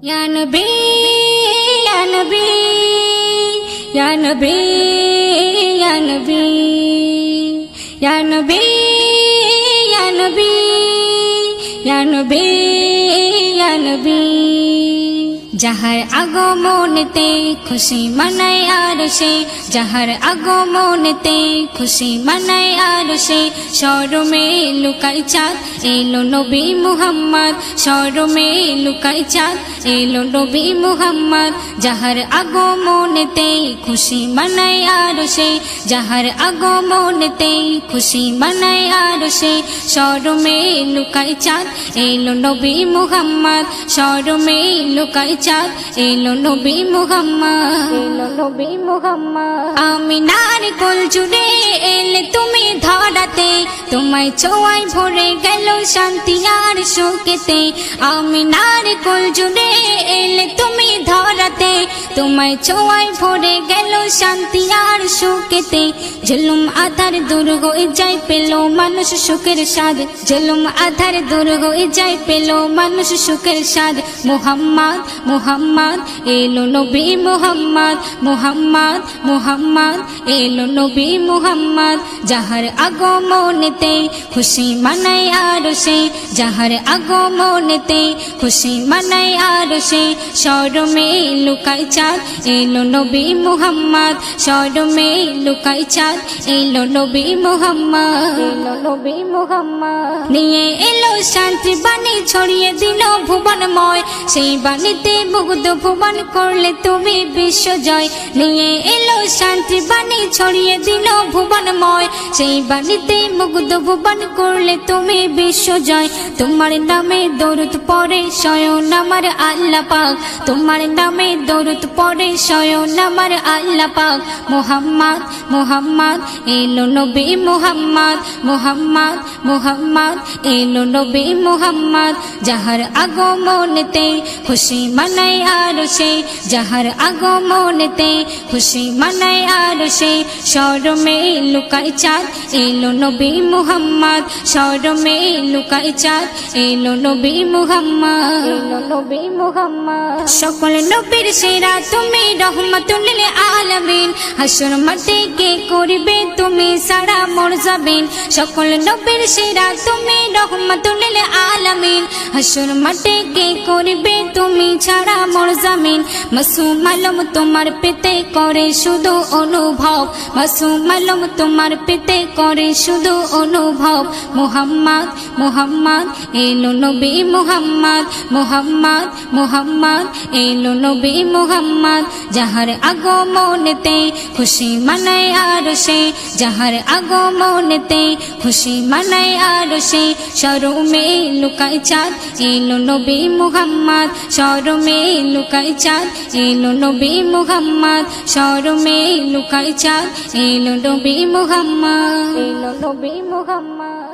या नबी या नबी या नबी या नबी या नबी या नबी या नबी या नबी যাহার আগমনেতে খুশি মানায় আরশে যাহার আগমনেতে খুশি মানায় আরশে শরমে লুকাই চাঁদ এলো নবী মুহাম্মদ শরমে লুকাই চাঁদ এলো নবী মুহাম্মদ যাহার আগমনেতে খুশি মানায় আরশে যাহার আগমনেতে খুশি মানায় আরশে শরমে লুকাই চাঁদ এলো নবী মুহাম্মদ শরমে লুকাই চাঁদ এলো নবী মুহাম্মদ এলো নবী মুহাম্মদ আমিনার কোল জুড়ে এলে তুমি ধরাতে তোমায় ছোঁয়ায় ভরে গেল শান্তি আর সুখেতে আমিনার কোল জুড়ে এলে তুমি ধরাতে তোমায় ছোঁয়ায় ভরে গেল শান্তি আর সুখেতে জুলুম আধার দূর হয়ে যায় পেল মানুষ সুখের স্বাদ জুলুম আধার দূর হয়ে যায় পেল মানুষ সুখের স্বাদ মুহাম্মদ মুহাম্মদ এলো নবী মুহাম্মদ মুহাম্মদ মুহাম্মদ এলো নবী মুহাম্মদ যাহার আগমনেতে খুশি মানায় আরশে যাহার আগমনেতে খুশি মানায় আরশে শরমে লুকাই চাঁদ এলো নবী মুহাম্মদ শরমে লুকাই চাঁদ এলো নবী মুহাম্মদ এলো নবী মুহাম্মদ নিয়ে এলো শান্তি বাণী ছড়িয়ে দিল ভুবনময় সেই বাণীতে মুগ্ধ ভুবন করলে তুমি বিশ্বজয় নিয়ে এলো শান্তি বাণী ছড়িয়ে দিল ভুবনময় সেই বাণীতে মুগ্ধ ভুবন করলে তুমি বিশ্বজয় তোমার নামে দরুদ পড়ে স্বয়ং আমার আল্লাহ পাক তোমার নামে দরুদ পড়ে স্বয়ং আমার আল্লাহ পাক মুহাম্মদ মুহাম্মদ এলো নবী মুহাম্মদ মুহাম্মদ মুহাম্মদ এলো নবী মুহাম্মদ যাহার আগমনেতে খুশি মানায় আরশে যাহার আগমনেতে খুশি মানায় আরশে শরমে লুকাই চাঁদ এলো নবী মুহাম্মদ শরমে লুকাই চাঁদ এলো নবী মুহাম্মদ এলো নবী মুহাম্মদ সকল নবীর সেরা তুমি রহমাতুল লিল আলামিন হাসর মাঠে কে করিবে তুমি সারা মোর যাবেন সকল নবীর সেরা তুমি রহমাতুল লিল আলামিন হাসর মাঠে কে করিবে তুমি ছাড়া মোর জামিন মাসুম আলম তোমার পেতে করে শুধু অনুভব মাসুম আলম তোমার পেতে করে শুধু অনুভব মুহাম্মদ মুহাম্মদ এলো নবী মুহাম্মদ মুহাম্মদ মুহাম্মদ এলো নবী মুহাম্মদ যাহার আগমনেতে খুশি মানায় আরশে যাহার আগমনেতে খুশি মানায় আরশে শরমে লুকাই চাঁদ এলো নবী মুহাম্মদ শরমে লুকাই চাঁদ এলো নবী মুহাম্মদ শরমে লুকাই চাঁদ এলো নবী মুহাম্মদ এলো নবী মুহাম্মদ।